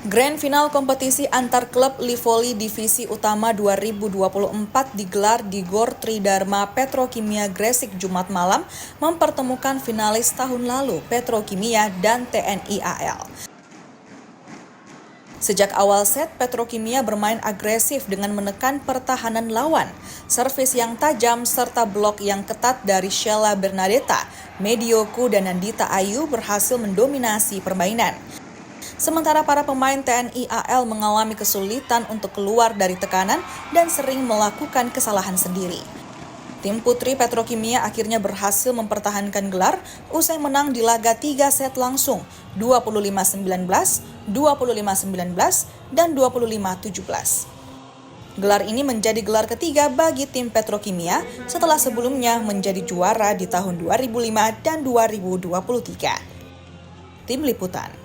Grand Final kompetisi antar klub Livoli Divisi Utama 2024 digelar di Gor Tridharma Petrokimia Gresik Jumat malam mempertemukan finalis tahun lalu Petrokimia dan TNI AL. Sejak awal set, Petrokimia bermain agresif dengan menekan pertahanan lawan. Servis yang tajam serta blok yang ketat dari Sheila Bernadetta, Medioku dan Nandita Ayu berhasil mendominasi permainan. Sementara para pemain TNI AL mengalami kesulitan untuk keluar dari tekanan dan sering melakukan kesalahan sendiri. Tim putri Petrokimia akhirnya berhasil mempertahankan gelar usai menang di laga 3 set langsung 25-19, 25-19, dan 25-17. Gelar ini menjadi gelar ketiga bagi tim Petrokimia setelah sebelumnya menjadi juara di tahun 2005 dan 2023. Tim Liputan.